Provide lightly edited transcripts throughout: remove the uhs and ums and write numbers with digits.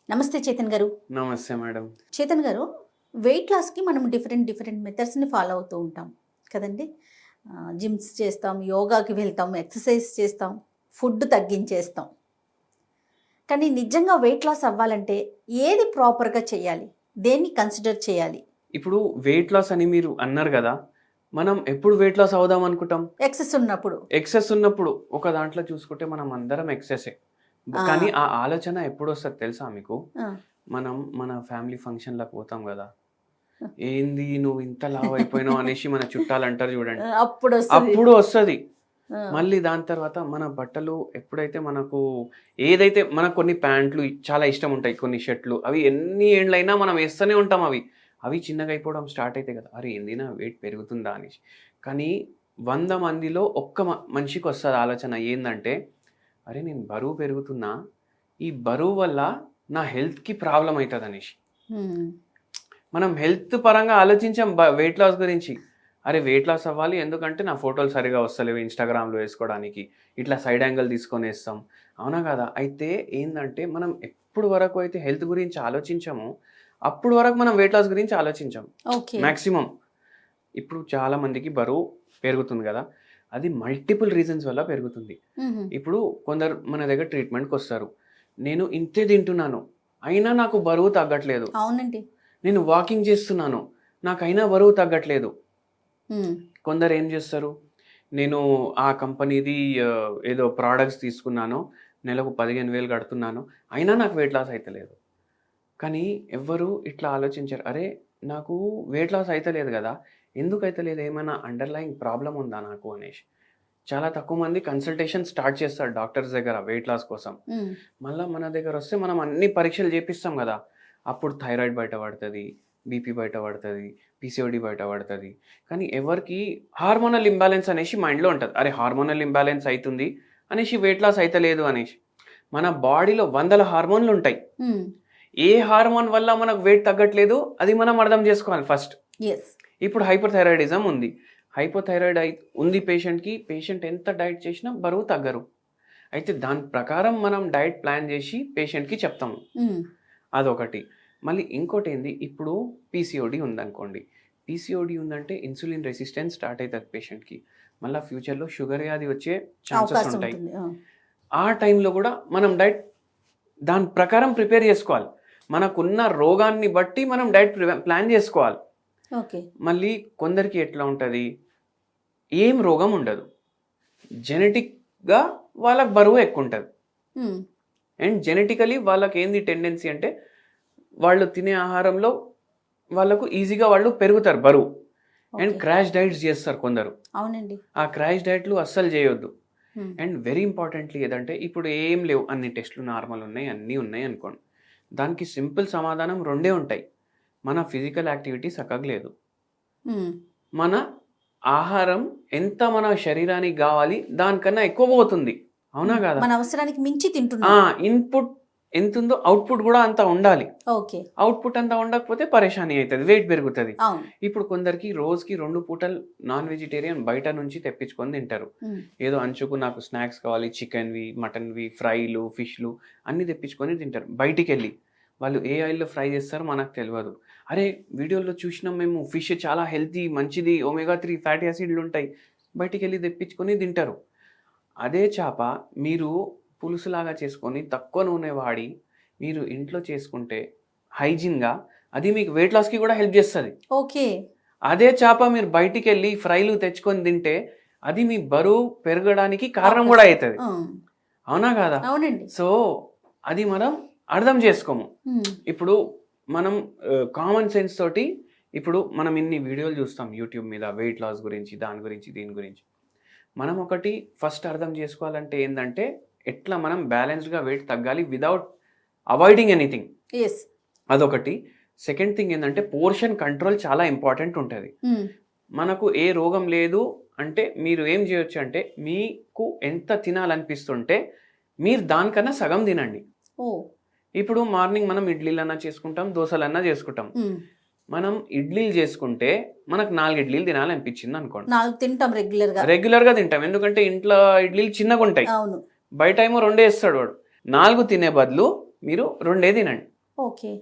నమస్తే చేతన్ గారు. నమస్తే మేడం. చేతన్ గారు, వెయిట్ లాస్‌కి మనం డిఫరెంట్ మెథడ్స్‌ని ఫాలో అవుతూ ఉంటాం కదండీ! జిమ్స్ చేస్తాం, యోగాకి వెళ్తాం, ఎక్సర్సైజ్ చేస్తాం, ఫుడ్ తగ్గించేస్తాం. కానీ నిజంగా వెయిట్ లాస్ అవ్వాలంటే ఏది ప్రాపర్‌గా చేయాలి? దేన్ని కన్సిడర్ చేయాలి? ఇప్పుడు వెయిట్ లాస్ అని మీరు అన్నారు గదా! మనం ఎప్పుడు వెయిట్ లాస్ అవుదాం అనుకుంటాం? ఎక్సెస్ ఉన్నప్పుడు. ఎక్సెస్ ఉన్నప్పుడు. ఒక దాంట్లో చూసుకుంటే మనం అందరం ఎక్సెసే. ఆ! కానీ ఆ ఆలోచన ఎప్పుడొస్తది తెలుసా మీకు? ఆ! మనం మన ఫ్యామిలీ ఫంక్షన్‌లకు పోతాం గదా! ఏంది నువ్వు ఇంత లావయిపోయినావు అనేసి మన చుట్టాలంటారు చూడండి. అప్పుడొస్తది. అప్పుడు వస్తది. ఆ! మళ్ళీ దాని తర్వాత మన బట్టలు ఎప్పుడైతే మనకు ఏదైతే మనకు కొన్ని ప్యాంట్లు చాలా ఇష్టం ఉంటాయి. కొన్ని షర్ట్‌లు అవి ఎన్ని ఏండ్లైనా మనం ఏస్తూనే ఉంటాం అవి. అవి చిన్నగా అయిపోవడం స్టార్ట్ అయితాయి కదా! అరే! ఏంది నా వెయిట్ పెరుగుతుందా అనేసి. కానీ 100 మందిలో ఒక్క మనిషికొస్తది ఆలోచన ఏందంటే, అరే! నేను బరువు పెరుగుతున్నా. ఈ బరువు వల్ల నా హెల్త్‌కి ప్రాబ్లమ్ అయితదనేసి. హ్మ్. మనం హెల్త్ పరంగా ఆలోచించాం వెయిట్ లాస్ గురించి. అరే! వెయిట్ లాస్ అవ్వాలి ఎందుకంటే నా ఫోటోలు సరిగ్గా వస్తలేవు ఇన్‌స్టాగ్రామ్‌లో వేసుకోవడానికి. ఇట్లా సైడ్ యాంగిల్ తీసుకొనేస్తాం. అవునా కాదా? అయితే ఏందంటే మనం ఎప్పుడు వరకు అయితే హెల్త్ గురించి ఆలోచించామో, అప్పుడు వరకు మనం వెయిట్ లాస్ గురించి ఆలోచించం. ఓకే. మాక్సిమం. ఇప్పుడు చాలా మందికి బరువు పెరుగుతుంది కదా! అది మల్టిపుల్ రీజన్స్ వల్ల పెరుగుతుంది. హుహు. ఇప్పుడు కొందరు మన దగ్గర ట్రీట్మెంట్‌కొస్తారు. నేను ఇంతే తింటున్నాను. అయినా నాకు బరువు తగ్గట్లేదు. అవునండి. నేను వాకింగ్ చేస్తున్నాను. నాకైనా బరువు తగ్గట్లేదు. హ్మ్. కొందరు ఏం చేస్తారు? నేను ఆ కంపెనీది ఏదో ప్రొడక్ట్స్ తీసుకున్నాను. నెలకు 15,000 కడుతున్నాను. అయినా నాకు వెయిట్ లాస్ అయితలేదు. కానీ ఎవ్వరు ఇట్లా ఆలోచించరు. అరే! నాకు వెయిట్ లాస్ అయితలేదు గదా! ఎందుకు అయితలేదు? ఏమైనా అండర్‌లయింగ్ ప్రాబ్లమ్ ఉందా నాకు అనేసి. చాలా తక్కువ మంది కన్సల్టేషన్ స్టార్ట్ చేస్తారు డాక్టర్స్ దగ్గర వెయిట్ లాస్ కోసం. హ్మ్. మళ్ళా మన దగ్గరొస్తే మనం అన్ని పరీక్షలు చేపిస్తాం గదా! అప్పుడు థైరాయిడ్ బయట పడతది, బీపీ బయట పడతది, పీసీఓడీ బయట పడతది. కానీ ఎవరికీ హార్మోనల్ ఇంబాలెన్స్ అనేసి మైండ్‌లో ఉంటది. అరే! హార్మోనల్ ఇంబాలెన్స్ అయితుంది అనేసి వెయిట్ లాస్ అయితలేదు అనేసి. మన బాడీలో వందల హార్మోన్‌లుంటాయి. హ్మ్. ఏ హార్మోన్ వల్ల మనకు వెయిట్ తగ్గట్లేదు అది మనం అర్థం చేసుకోవాలి ఫస్ట్. యెస్. ఇప్పుడు హైపోథైరాయిడిజం ఉంది. హైపోథైరాయిడ్ ఉంది పేషెంట్‌కి. పేషెంట్ ఎంత డైట్ చేసినా బరువు తగ్గరు. అయితే దాని ప్రకారం మనం డైట్ ప్లాన్ చేసి పేషెంట్‌కి చెప్తాము. హ్మ్. అదొకటి. మళ్ళీ ఇంకోటేంది ఇప్పుడు పీసీఓడీ ఉందనుకోండి. పీసీఓడీ ఉందంటే ఇన్సులిన్ రెసిస్టెన్స్ స్టార్ట్ అయితది పేషెంట్‌కి. మళ్ళా ఫ్యూచర్‌లో షుగర్ వ్యాధి వచ్చే ఛాన్సెస్ అవకాశం ఉంటాయి. ఉంటుంది. ఆ! ఆ టైంలో గూడా మనం డైట్ దాని ప్రకారం ప్రిపేర్ చేసుకోవాలి. మనకున్న రోగాన్ని బట్టి మనం డైట్ ప్లాన్ చేసుకోవాలి. ఓకే. మళ్ళీ కొందరికి ఎట్లా ఉంటది? ఏం రోగం ఉండదు. జెనెటిక్‌గా వాళ్ళకి బరువు ఎక్కువుంటది. హ్మ్. అండ్ జెనెటికల్లీ వాళ్ళకేంది టెండెన్సీ అంటే, వాళ్ళు తినే ఆహారంలో వాళ్ళకు ఈజీగా వాళ్ళు పెరుగుతారు బరువు. And okay. క్రాష్ డైట్స్ జేస్తారు కొందరు. అవునండి. ఆ క్రాష్ డైట్‌లు అస్సలు జేయొద్దు. హ్మ్. అండ్ వెరీ ఇంపార్టెంట్‌లీ ఏదంటే, ఇప్పుడు ఏం లేవు. అన్ని టెస్ట్‌లు నార్మల్ ఉన్నాయి. అన్నీ ఉన్నాయి అనుకోండి. దానికి సింపుల్ సమాధానం రెండే ఉంటాయి. మన ఫిజికల్ యాక్టివిటీ సక్కగా లేదు. హ్మ్. మన ఆహారం ఎంత మన శరీరానికి గావాలి దానికన్నా ఎక్కువ పోతుంది. అవునా హ్మ్. కాదా? మన అవసరానికి మించి ఆ! తింటున్నాం. ఇన్‌పుట్ ఎంతుందో అవుట్‌పుట్ గూడా అంత ఉండాలి. ఓకే. అవుట్‌పుట్ అంత ఉండకపోతే పరేషానీ అయితది. వెయిట్ పెరుగుతది. అవును. ఇప్పుడు కొందరికి రోజుకి 2 పూటలు నాన్ వెజిటేరియన్ బయట నుంచి తెప్పించుకొని తింటారు. హ్మ్. ఏదో అంచుకు నాకు స్నాక్స్ కావాలి చికెన్‌వి, మటన్‌వి, ఫ్రైలు, ఫిష్‌లు అన్నీ తెప్పించుకొని తింటారు బయటికెళ్ళి. వాళ్ళు ఏ ఆయిల్‌లో ఫ్రై చేస్తారో మనకు తెలవదు. అరే! వీడియోలో చూసినాం మేము ఫిష్ చాలా హెల్తీ, మంచిది, ఒమేగా 3 ఫ్యాటీ యాసిడ్‌లుంటాయి. బయటికెళ్ళి తెప్పించుకొని తింటారు. అదే చేప మీరు పులుసులాగా చేసుకొని తక్కువ నూనె వాడి మీరు ఇంట్లో చేసుకుంటే హైజీన్‌గా అది మీకు వెయిట్ లాస్‌కి కూడా హెల్ప్ చేస్తది. ఓకే. అదే చేప మీరు బయటికెళ్ళి ఫ్రైలు తెచ్చుకొని తింటే అది మీ బరువు పెరగడానికి కారణం కూడా అవకాశం. అయితది. ఆ! అవునా కాదా? అవునండి. సో, అది మనం అర్థం చేసుకోము. హ్మ్. ఇప్పుడు మనం కామన్ సెన్స్ తోటి ఇప్పుడు మనం ఇన్ని వీడియోలు చూస్తాం యూట్యూబ్ మీద వెయిట్ లాస్ గురించి, దాని గురించి, దీని గురించి. మనం ఒకటి ఫస్ట్ అర్థం చేసుకోవాలంటే ఏందంటే, ఎట్లా మనం బ్యాలెన్స్డ్‌గా వెయిట్ తగ్గాలి వితౌట్ అవాయిడింగ్ ఎనీథింగ్. యెస్. అదొకటి. సెకండ్ థింగ్ ఏందంటే, పోర్షన్ కంట్రోల్ చాలా ఇంపార్టెంట్ ఉంటది. హ్మ్. మనకు ఏ రోగం లేదు అంటే, మీరు ఏం జేయొచ్చు అంటే, మీకు ఎంత తినాలనిపిస్తుంటే, మీరు దానికన్నా సగం తినండి. ఓహ్! ఇప్పుడు మార్నింగ్ మనం ఇడ్లీలన్నా చేసుకుంటాం, దోసలన్నా చేసుకుంటాం. హ్మ్. మనం ఇడ్లీలు చేసుకుంటే, మనకు 4 ఇడ్లీలు తినాలనిపించిందనుకోండి. 4 తింటాం రెగ్యులర్‌గా. రెగ్యులర్‌గా తింటాం. ఎందుకంటే ఇంట్లో ఇడ్లీలు చిన్నగుంటాయి. అవును. బయటేమో 2 ఏస్తాడు వాడు. 4 తినే బదులు మీరు 2 తినండి. ఓకే.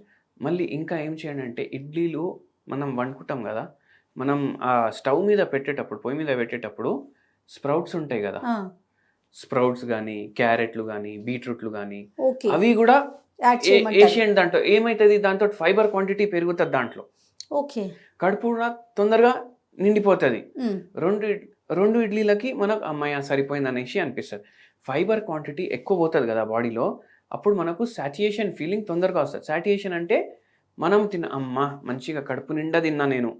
మళ్ళీ ఇంకా ఏం చేయండి అంటే ఇడ్లీలు మనం వండుకుంటాం కదా, మనం ఆ స్టవ్ మీద పెట్టేటప్పుడు, పొయ్యి మీద పెట్టేటప్పుడు స్ప్రౌట్స్ ఉంటాయి కదా, ఆ! స్ప్రౌట్స్ కానీ, క్యారెట్లు కానీ, బీట్రూట్లు కానీ, ఓకే. అవి కూడా యాడ్ చేయమంటారు. ఏషియన్ దాంట్లో ఏమవుతుంది, దాంతో ఫైబర్ క్వాంటిటీ పెరుగుతుంది దాంట్లో, ఓకే. కడుపు కూడా తొందరగా నిండిపోతుంది. హ్మ్. రెండు రెండు ఇడ్లీలకి మనకు అమ్మాయి సరిపోయింది అనేసి అనిపిస్తుంది. ఫైబర్ క్వాంటిటీ ఎక్కువ పోతుంది కదా బాడీలో, అప్పుడు మనకు సాటియేషన్ ఫీలింగ్ తొందరగా వస్తుంది. సాటియేషన్ అంటే మనం అమ్మ మంచిగా కడుపు నిండా తిన్నా నేను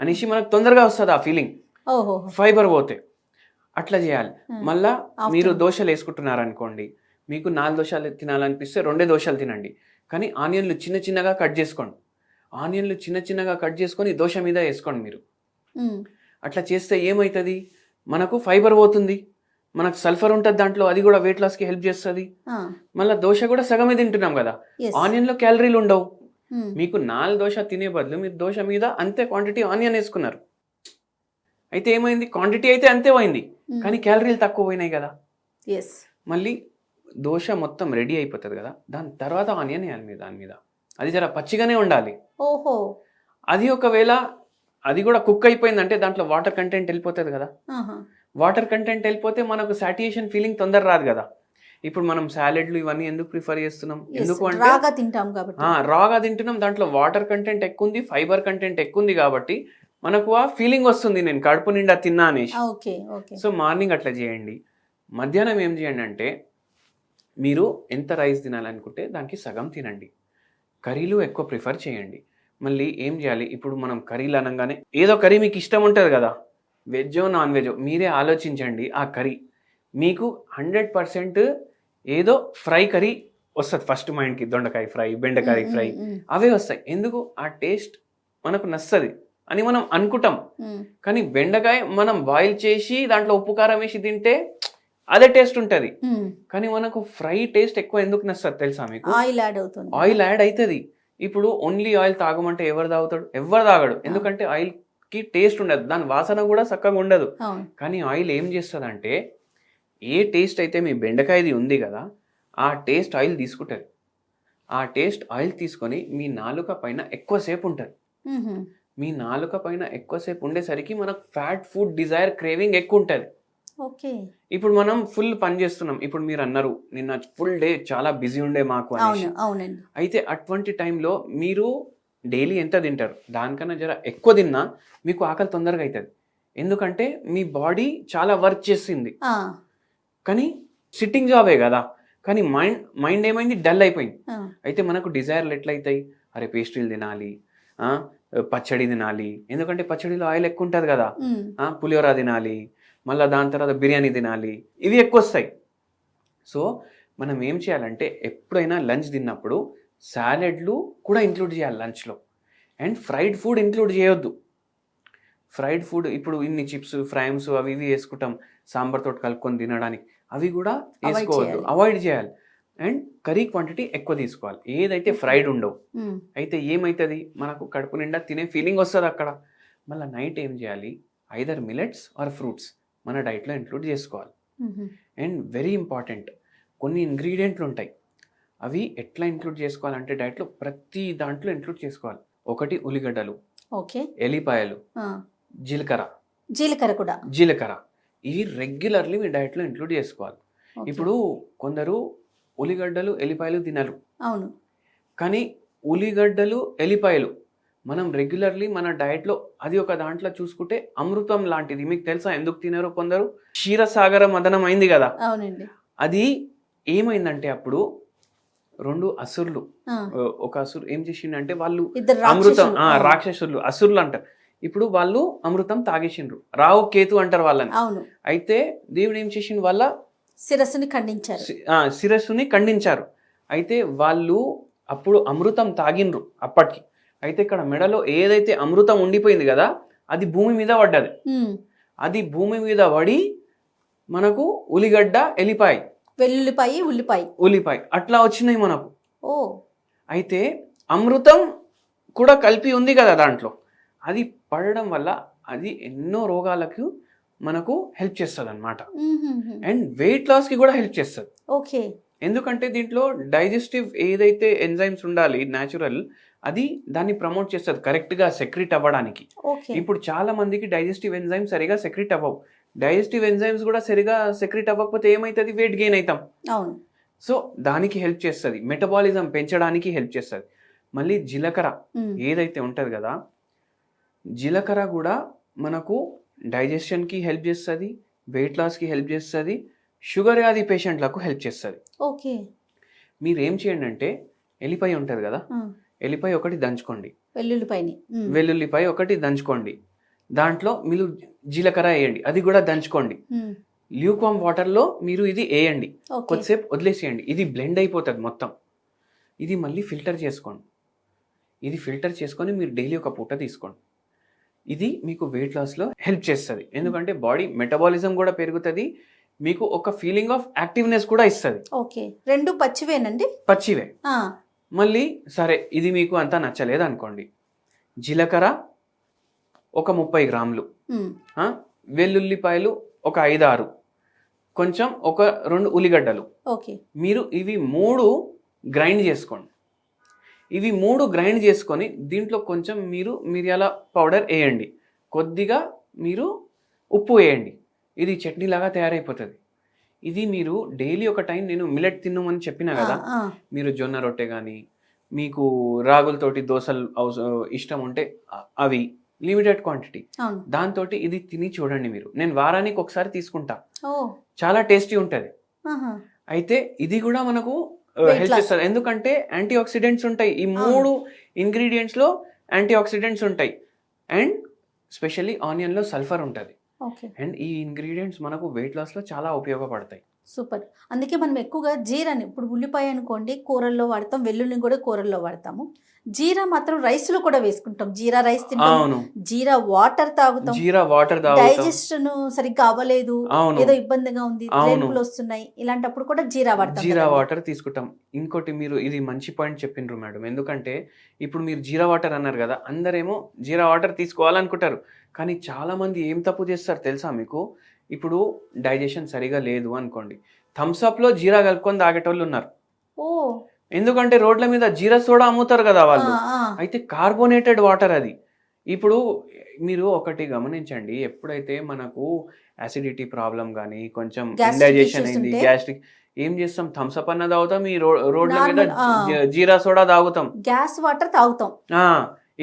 అనేసి మనకు తొందరగా వస్తుంది ఆ ఫీలింగ్, ఓహో! ఫైబర్ పోతే. అట్లా చేయాలి. మళ్ళా మీరు Afternoon. దోశలు వేసుకుంటున్నారు అనుకోండి, మీకు 4 దోశలు తినాలనిపిస్తే 2 దోశలు తినండి, కానీ ఆనియన్లు చిన్న చిన్నగా కట్ చేసుకోండి. ఆనియన్లు చిన్న చిన్నగా కట్ చేసుకొని దోశ మీద వేసుకోండి మీరు. హ్మ్. అట్లా చేస్తే ఏమవుతుంది, మనకు ఫైబర్ పోతుంది, మనకు సల్ఫర్ ఉంటుంది దాంట్లో, అది కూడా వెయిట్ లాస్కి హెల్ప్ చేస్తుంది. ఆ! మళ్ళీ దోశ కూడా సగమే తింటున్నాం కదా, యెస్. ఆనియన్లో క్యాలరీలు ఉండవు. హ్మ్. మీకు 4 దోశ తినే బదులు మీరు దోశ మీద అంతే క్వాంటిటీ ఆనియన్ వేసుకున్నారు, అయితే ఏమైంది, క్వాంటిటీ అయితే అంతే పోయింది, కానీ క్యాలరీలు తక్కువ పోయినాయి కదా. యెస్. మళ్ళీ దోశ మొత్తం రెడీ అయిపోతుంది కదా, దాని తర్వాత ఆనియన్ వేయాలి మీరు దాని మీద, అది జర పచ్చిగానే ఉండాలి. ఓహో! అది ఒకవేళ అది కూడా కుక్ అయిపోయిందంటే దాంట్లో వాటర్ కంటెంట్ వెళ్ళిపోతుంది కదా, ఆహా! వాటర్ కంటెంట్ వెళ్ళిపోతే మనకు సాటియేషన్ ఫీలింగ్ తొందర రాదు కదా. ఇప్పుడు మనం సాలెడ్లు ఇవన్నీ ఎందుకు ప్రిఫర్ చేస్తున్నాం, యెస్. ఎందుకు అంటే రాగా తింటాం కాబట్టి. రాగా తింటున్నాం, దాంట్లో వాటర్ కంటెంట్ ఎక్కువ ఉంది, ఫైబర్ కంటెంట్ ఎక్కువ ఉంది, కాబట్టి మనకు ఆ ఫీలింగ్ వస్తుంది నేను కడుపు నిండా తిన్నా అనేసి. ఓకే. ఓకే. సో మార్నింగ్ అట్లా చేయండి. మధ్యాహ్నం ఏం చేయండి అంటే, మీరు ఎంత రైస్ తినాలనుకుంటే దానికి సగం తినండి, కర్రీలు ఎక్కువ ప్రిఫర్ చేయండి. మళ్ళీ ఏం చేయాలి, ఇప్పుడు మనం కర్రీలు అనగానే ఏదో కర్రీ మీకు ఇష్టం ఉంటుంది కదా, వెజ్జో నాన్ వెజ్జో మీరే ఆలోచించండి. ఆ కర్రీ మీకు 100% ఏదో ఫ్రై కర్రీ వస్తుంది ఫస్ట్ మైండ్కి, దొండకాయ ఫ్రై, బెండకాయ ఫ్రై, అవే వస్తాయి. ఎందుకు, ఆ టేస్ట్ మనకు నచ్చది అని మనం అనుకుంటాం. కానీ బెండకాయ మనం బాయిల్ చేసి దాంట్లో ఉప్పు కారం వేసి తింటే అదే టేస్ట్ ఉంటుంది, కానీ మనకు ఫ్రై టేస్ట్ ఎక్కువ ఎందుకు నచ్చదు తెలుసా మీకు, ఆయిల్ యాడ్ అవుతుంది. ఆయిల్ యాడ్ అవుతుంది. ఇప్పుడు ఓన్లీ ఆయిల్ తాగమంటే ఎవరు తాగుతాడు, ఎవరు తాగడు, ఎందుకంటే ఆయిల్ కి టేస్ట్ ఉండదు, దాని వాసన కూడా చక్కగా ఉండదు. అవును. కానీ ఆయిల్ ఏం చేస్తుంది అంటే, ఏ టేస్ట్ అయితే మీ బెండకాయది ఉంది కదా, ఆ టేస్ట్ ఆయిల్ తీసుకుంటుంది. ఆ టేస్ట్ ఆయిల్ తీసుకొని మీ నాలుక పైన ఎక్కువసేపు ఉంటుంది. మీ నాలుక పైన ఎక్కువసేపు ఉండేసరికి మనకు ఫ్యాట్ ఫుడ్ డిజైర్ క్రేవింగ్ ఎక్కువ ఉంటుంది. ఓకే. ఇప్పుడు మనం ఫుల్ పని చేస్తున్నాం, ఇప్పుడు మీరు అన్నారు నిన్న ఫుల్ డే చాలా బిజీ ఉండే మాకు అనేసి. అవును. అవునండి. అయితే అటువంటి టైంలో మీరు డైలీ ఎంత తింటారు, దానికన్నా జర ఎక్కువ తిన్నా మీకు ఆకలి తొందరగా అవుతుంది. ఎందుకంటే మీ బాడీ చాలా వర్క్ చేసింది, ఆ! కానీ సిట్టింగ్ జాబే కదా, కానీ మైండ్ ఏమైంది, డల్ అయిపోయింది. ఆ! అయితే మనకు డిజైర్లు ఎట్లయితాయి, అరే పేస్ట్రీలు తినాలి, పచ్చడి తినాలి, ఎందుకంటే పచ్చడిలో ఆయిల్ ఎక్కువ ఉంటుంది కదా, పులిహోర తినాలి, మళ్ళీ దాని తర్వాత బిర్యానీ తినాలి, ఇవి ఎక్కువ వస్తాయి. సో మనం ఏం చేయాలంటే, ఎప్పుడైనా లంచ్ తిన్నప్పుడు సాలెడ్లు కూడా ఇంక్లూడ్ చేయాలి లంచ్లో, అండ్ ఫ్రైడ్ ఫుడ్ ఇంక్లూడ్ చేయొద్దు. ఫ్రైడ్ ఫుడ్ ఇప్పుడు ఇన్ని చిప్స్, ఫ్రైమ్స్ అవి ఇవి వేసుకుంటాం సాంబార్తో కలుపుకొని తినడానికి, అవి కూడా వేసుకోవద్దు, అవాయిడ్ చేయాలి. అండ్ కర్రీ క్వాంటిటీ ఎక్కువ తీసుకోవాలి, ఏదైతే ఫ్రైడ్ ఉండవు. అయితే ఏమవుతుంది, మనకు కడుపు నిండా తినే ఫీలింగ్ వస్తుంది అక్కడ. మళ్ళీ నైట్ ఏం చేయాలి, ఐదర్ మిలెట్స్ ఆర్ ఫ్రూట్స్ మన డైట్లో ఇంక్లూడ్ చేసుకోవాలి. అండ్ వెరీ ఇంపార్టెంట్, కొన్ని ఇంగ్రీడియంట్లు ఉంటాయి, అవి ఎట్లా ఇంక్లూడ్ చేసుకోవాలంటే డైట్లో ప్రతి దాంట్లో ఇంక్లూడ్ చేసుకోవాలి. ఒకటి ఉల్లిగడ్డలు, ఓకే, ఎల్లిపాయలు, జీలకర్ర కూడా, జీలకర్ర, ఇవి రెగ్యులర్లీ మీ డైట్లో ఇంక్లూడ్ చేసుకోవాలి. ఇప్పుడు కొందరు ఉల్లిగడ్డలు ఎల్లిపాయలు తినరు. అవును. కానీ ఉల్లిగడ్డలు ఎల్లిపాయలు మనం రెగ్యులర్లీ మన డైట్లో, అది ఒక దాంట్లో చూసుకుంటే అమృతం లాంటిది. మీకు తెలుసా ఎందుకు తినరు కొందరు, క్షీరసాగర మదనం అయింది కదా. అవునండి. అది ఏమైందంటే అప్పుడు 2 అసురులు, ఒక అసురు ఏం చేసిండంటే, వాళ్ళు అమృతం, రాక్షసులు అసురులు అంటారు. ఇప్పుడు వాళ్ళు అమృతం తాగేసిండ్రు, రావు కేతు అంటారు వాళ్ళని. అవును. అయితే దేవుడు ఏం చేసిండు, వాళ్ళ శిరస్సుని ఖండించారు. అయితే వాళ్ళు అప్పుడు అమృతం తాగిండ్రు అప్పటికి. అయితే ఇక్కడ మెడలో ఏదైతే అమృతం ఉండిపోయింది కదా, అది భూమి మీద పడ్డది. అది భూమి మీద పడి మనకు ఉల్లిగడ్డ, ఎల్లిపాయ, వెల్లుల్లిపాయ, ఉల్లిపాయ అట్లా వచ్చినాయి మనకు. ఓ, అయితే అమృతం కూడా కలిపి ఉంది కదా దాంట్లో, అది పడడం వల్ల అది ఎన్నో రోగాలకు మనకు హెల్ప్ చేస్తుంది అనమాట. అండ్ వెయిట్ లాస్కి కూడా హెల్ప్ చేస్తుంది. ఓకే. ఎందుకంటే దీంట్లో డైజెస్టివ్ ఏదైతే ఎంజైమ్స్ ఉండాలి న్యాచురల్, అది దాన్ని ప్రమోట్ చేస్తుంది కరెక్ట్గా సెక్రెట్ అవ్వడానికి. ఓకే. ఇప్పుడు చాలా మందికి డైజెస్టివ్ ఎంజైమ్స్ సరిగా సెక్రెట్ అవ్వవు. డైజెస్టివ్ ఎంజైమ్స్ కూడా సరిగా సెక్రెట్ అవ్వకపోతే ఏమవుతుంది, వెయిట్ గెయిన్ అవుతాం. అవును. సో దానికి హెల్ప్ చేస్తుంది, మెటబాలిజం పెంచడానికి హెల్ప్ చేస్తుంది. మళ్ళీ జీలకర్ర ఏదైతే ఉంటుంది కదా, జీలకర్ర కూడా మనకు డైజెషన్కి హెల్ప్ చేస్తుంది, వెయిట్ లాస్కి హెల్ప్ చేస్తుంది, షుగర్ వ్యాధి పేషెంట్లకు హెల్ప్ చేస్తుంది. ఓకే. మీరు ఏం చేయండి అంటే, ఎల్లిపాయ ఉంటుంది కదా, ఎల్లిపాయ ఒకటి దంచుకోండి, వెల్లుల్లిపాయ ఒకటి దంచుకోండి, దాంట్లో మీరు జీలకర్ర వేయండి, అది కూడా దంచుకోండి, ల్యూక్వామ్ వాటర్లో మీరు ఇది వేయండి, కొద్దిసేపు వదిలేసేయండి, ఇది బ్లెండ్ అయిపోతుంది మొత్తం. ఇది మళ్ళీ ఫిల్టర్ చేసుకోండి, ఇది ఫిల్టర్ చేసుకొని మీరు డైలీ ఒక పూట తీసుకోండి. ఇది మీకు వెయిట్ లాస్లో హెల్ప్ చేస్తుంది, ఎందుకంటే బాడీ మెటబాలిజం కూడా పెరుగుతుంది, మీకు ఒక ఫీలింగ్ ఆఫ్ యాక్టివ్నెస్ కూడా ఇస్తుంది. ఓకే. రెండు పచ్చివేనండి? పచ్చివే. మళ్ళీ సరే ఇది మీకు అంతా నచ్చలేదు అనుకోండి, జీలకర్ర ఒక 30 గ్రాములు, వెల్లుల్లిపాయలు ఒక 5-6, కొంచెం ఒక 2 ఉల్లిగడ్డలు, ఓకే, మీరు ఇవి 3 గ్రైండ్ చేసుకోండి. ఇవి 3 గ్రైండ్ చేసుకొని దీంట్లో కొంచెం మీరు మిరియాల పౌడర్ వేయండి, కొద్దిగా మీరు ఉప్పు వేయండి, ఇది చట్నీ లాగా తయారైపోతుంది. ఇది మీరు డైలీ ఒక టైం, నేను మిల్లెట్ తిన్నమని చెప్పినా కదా, మీరు జొన్న రొట్టె కానీ మీకు రాగులతోటి దోశలు ఇష్టం ఉంటే అవి లిమిటెడ్ క్వాంటిటీ, దాంతో ఇది తిని చూడండి మీరు. నేను వారానికి ఒకసారి తీసుకుంటా, చాలా టేస్టీ ఉంటుంది. అయితే ఇది కూడా మనకు హెల్ప్ చేస్తుంది, ఎందుకంటే యాంటీ ఆక్సిడెంట్స్ ఉంటాయి, ఈ 3 ఇంగ్రీడియంట్స్లో యాంటీ ఆక్సిడెంట్స్ ఉంటాయి, అండ్ స్పెషల్లీ ఆనియన్లో సల్ఫర్ ఉంటుంది, అండ్ ఈ ఇంగ్రీడియంట్స్ మనకు వెయిట్ లాస్లో చాలా ఉపయోగపడతాయి. సూపర్. అందుకే మనం ఎక్కువగా జీరాని, ఇప్పుడు ఉల్లిపాయ అనుకోండి కూరల్లో వాడతాం, వెల్లుల్లిని కూడా కూరల్లో వాడతాము, జీరా మాత్రం రైస్లో కూడా వేసుకుంటాం, జీరా రైస్ తింటాం, జీరా వాటర్ తాగుతాం, డైజెషన్ సరిగ్గా అవ్వలేదు, ఏదో ఇబ్బందిగా ఉంది, రేపులు వస్తున్నాయి, ఇలాంటప్పుడు కూడా జీరా వాడతాం, జీరా వాటర్ తీసుకుంటాం. ఇంకోటి మీరు ఇది మంచి పాయింట్ చెప్పిండ్రు మేడం, ఎందుకంటే ఇప్పుడు మీరు జీరా వాటర్ అన్నారు కదా, అందరేమో జీరా వాటర్ తీసుకోవాలనుకుంటారు, కానీ చాలా మంది ఏం తప్పు చేస్తారు తెలుసా మీకు? ఇప్పుడు డైజెషన్ సరిగా లేదు అనుకోండి, థమ్స్అప్లో జీరా కలుపుకొని తాగేటోళ్ళు ఉన్నారు. ఎందుకంటే రోడ్ల మీద జీరా సోడా అమ్ముతారు కదా వాళ్ళు, అయితే కార్బోనేటెడ్ వాటర్ అది. ఇప్పుడు మీరు ఒకటి గమనించండి, ఎప్పుడైతే మనకు యాసిడిటీ ప్రాబ్లం కానీ కొంచెం ఇండైజెషన్ అయింది, గ్యాస్ట్రిక్, ఏం చేస్తాం, థమ్స్అప్ అన్న తాగుతాం, ఈ రోడ్ల మీద జీరా సోడా తాగుతాం, గ్యాస్ వాటర్ తాగుతాం.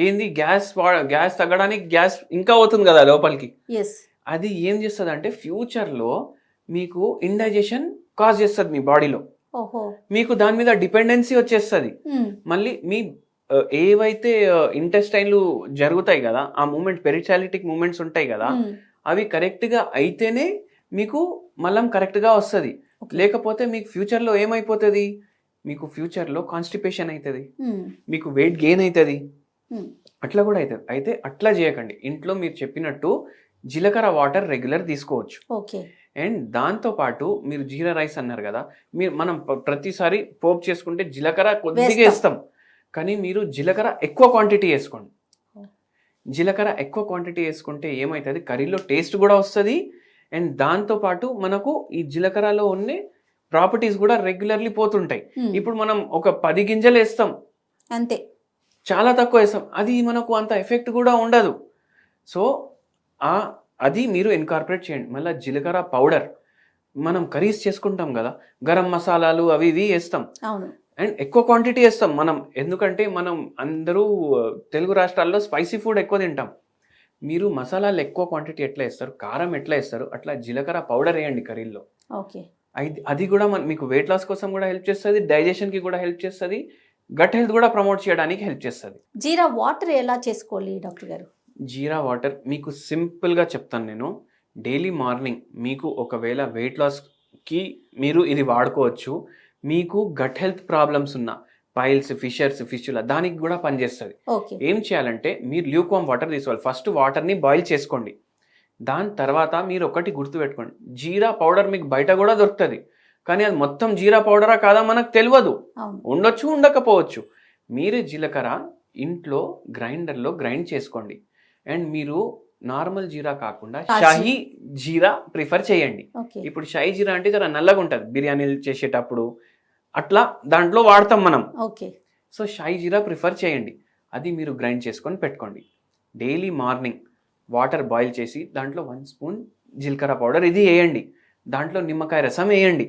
ఏంది గ్యాస్ తగ్గడానికి గ్యాస్ ఇంకా అవుతుంది కదా లోపలికి, అది ఏం చేస్తుంది అంటే ఫ్యూచర్లో మీకు ఇండైజెషన్ కాజ్ చేస్తుంది మీ బాడీలో, మీకు దాని మీద డిపెండెన్సీ వచ్చేస్తుంది. మళ్ళీ మీ ఏవైతే ఇంటెస్టైన్లు జరుగుతాయి కదా, ఆ మూమెంట్ పెరిచాలిటిక్ మూమెంట్స్ ఉంటాయి కదా, అవి కరెక్ట్గా అయితేనే మీకు మళ్ళీ కరెక్ట్గా వస్తుంది, లేకపోతే మీకు ఫ్యూచర్లో ఏమైపోతుంది, మీకు ఫ్యూచర్లో కాన్స్టిపేషన్ అవుతుంది, మీకు వెయిట్ గెయిన్ అవుతుంది, అట్లా కూడా అవుతుంది. అయితే అట్లా చేయకండి, ఇంట్లో మీరు చెప్పినట్టు జీలకర్ర వాటర్ రెగ్యులర్ తీసుకోవచ్చు. అండ్ దాంతోపాటు మీరు జీరా రైస్ అన్నారు కదా, మనం ప్రతిసారి పోపు చేసుకుంటే జీలకర్ర కొద్దిగా వేస్తాం, కానీ మీరు జీలకర్ర ఎక్కువ క్వాంటిటీ వేసుకోండి. జీలకర్ర ఎక్కువ క్వాంటిటీ వేసుకుంటే ఏమవుతుంది, కర్రీలో టేస్ట్ కూడా వస్తుంది, అండ్ దాంతోపాటు మనకు ఈ జీలకర్రలో ఉన్న ప్రాపర్టీస్ కూడా రెగ్యులర్లీ పోతుంటాయి. ఇప్పుడు మనం ఒక 10 గింజలు వేస్తాం అంతే, చాలా తక్కువ వేస్తాం, అది మనకు అంత ఎఫెక్ట్ కూడా ఉండదు. సో అది మీరు ఇన్కార్పొరేట్ చేయండి. మళ్ళీ జీలకర్ర పౌడర్ మనం కర్రీస్ చేసుకుంటాం కదా, గరం మసాలాలు అవి ఇవి వేస్తాం, అండ్ ఎక్కువ క్వాంటిటీ వేస్తాం మనం, ఎందుకంటే మనం అందరూ తెలుగు రాష్ట్రాల్లో స్పైసీ ఫుడ్ ఎక్కువ తింటాం. మీరు మసాలాలు ఎక్కువ క్వాంటిటీ ఎట్లా వేస్తారు, కారం ఎట్లా వేస్తారు, అట్లా జీలకర్ర పౌడర్ వేయండి కర్రీలో. అది కూడా మీకు వెయిట్ లాస్ కోసం కూడా హెల్ప్ చేస్తుంది, డైజెషన్కి కూడా హెల్ప్ చేస్తుంది, గట్ హెల్త్ కూడా ప్రమోట్ చేయడానికి హెల్ప్ చేస్తుంది. జీరా వాటర్ ఎలా చేసుకోవాలి డాక్టర్ గారు? జీరా వాటర్ మీకు సింపుల్గా చెప్తాను నేను. డైలీ మార్నింగ్ మీకు ఒకవేళ వెయిట్ లాస్కి మీరు ఇది వాడుకోవచ్చు. మీకు గట్ హెల్త్ ప్రాబ్లమ్స్ ఉన్న పైల్స్, ఫిషులా దానికి కూడా పనిచేస్తుంది. ఏం చేయాలంటే మీరు ల్యూక్వామ్ వాటర్ తీసుకోవాలి. ఫస్ట్ వాటర్ని బాయిల్ చేసుకోండి, దాని తర్వాత మీరు ఒకటి గుర్తుపెట్టుకోండి, జీరా పౌడర్ మీకు బయట కూడా దొరుకుతుంది, కానీ అది మొత్తం జీరా పౌడరా కాదా మనకు తెలియదు, ఉండొచ్చు ఉండకపోవచ్చు. మీరు జీలకర్ర ఇంట్లో గ్రైండర్లో గ్రైండ్ చేసుకోండి, అండ్ మీరు నార్మల్ జీరా కాకుండా షాహీ జీరా ప్రిఫర్ చేయండి. ఇప్పుడు షాహీ జీరా అంటే జర నల్లగా ఉంటుంది, బిర్యానీలు చేసేటప్పుడు అట్లా దాంట్లో వాడతాం మనం. ఓకే. సో షాయి జీరా ప్రిఫర్ చేయండి. అది మీరు గ్రైండ్ చేసుకొని పెట్టుకోండి. డైలీ మార్నింగ్ వాటర్ బాయిల్ చేసి దాంట్లో 1 స్పూన్ జీలకర్ర పౌడర్ ఇది వేయండి. దాంట్లో నిమ్మకాయ రసం వేయండి.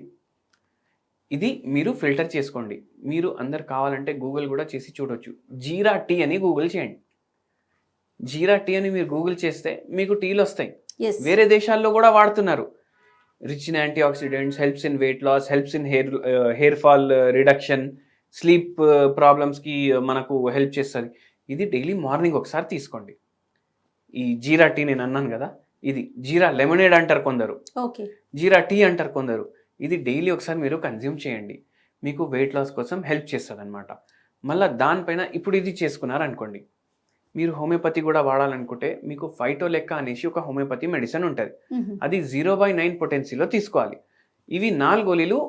ఇది మీరు ఫిల్టర్ చేసుకోండి. మీరు అందరు కావాలంటే గూగుల్ కూడా చేసి చూడొచ్చు. జీరా టీ అని గూగుల్ చేయండి. జీరా టీ అని మీరు గూగుల్ చేస్తే మీకు టీలు వస్తాయి. ఎస్. వేరే దేశాల్లో కూడా వాడుతున్నారు. Rich in antioxidants, helps in weight loss, helps in hair fall reduction, sleep ప్రాబ్లమ్స్కి మనకు హెల్ప్ చేస్తుంది. ఇది డైలీ మార్నింగ్ ఒకసారి తీసుకోండి. ఈ జీరా టీ నేను అన్నాను కదా, ఇది జీరా లెమనేడ్ అంటారు కొందరు, ఓకే. జీరా టీ అంటారు కొందరు. ఇది డైలీ ఒకసారి మీరు కన్జ్యూమ్ చేయండి. మీకు వెయిట్ లాస్ కోసం హెల్ప్ చేస్తుంది అనమాట. మళ్ళీ దానిపైన ఇప్పుడు ఇది చేసుకున్నారు అనుకోండి, మీరు హోమియోపతి కూడా వాడాలనుకుంటే మీకు ఫైటోలెక్క అనేసి ఒక హోమియోపతి మెడిసిన్ ఉంటుంది. అది 0/9 పొటెన్సీలో తీసుకోవాలి. ఇవి 4 గోళీలు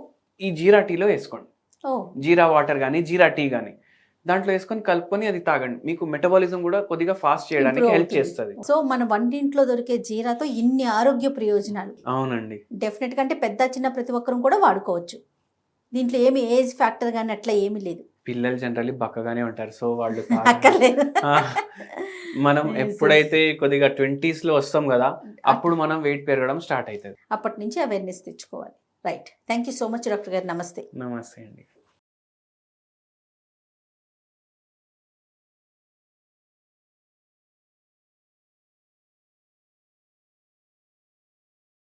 ఈ జీరా టీలో వేసుకోండి. ఓ. జీరా వాటర్ కానీ జీరా టీ కానీ దాంట్లో వేసుకొని కలుపుకొని అది తాగండి. మీకు మెటబాలిజం కూడా కొద్దిగా ఫాస్ట్ చేయడానికి Improve హెల్ప్ అవుతుంది. చేస్తుంది. సో మన వంటింట్లో దొరికే జీరాతో ఇన్ని ఆరోగ్య ప్రయోజనాలు. అవునండి. డెఫినెట్ గా అంటే పెద్ద చిన్న ప్రతి ఒక్కరు కూడా వాడుకోవచ్చు. దీంట్లో ఏమి ఏజ్ ఫ్యాక్టర్ కానీ అట్లా ఏమీ లేదు. పిల్లలు జనరల్లీ బక్కగానే ఉంటారు, సో వాళ్ళు అక్కర్లేదు. మనం Yes, yes. ఎప్పుడైతే కొద్దిగా 20s లో వస్తాం కదా, అప్పుడు మనం వెయిట్ పెరగడం స్టార్ట్ అవుతుంది. అప్పటి నుంచి అవేర్నెస్ తెచ్చుకోవాలి. Right. Thank you so much doctor గారు. నమస్తే. నమస్తే అండి.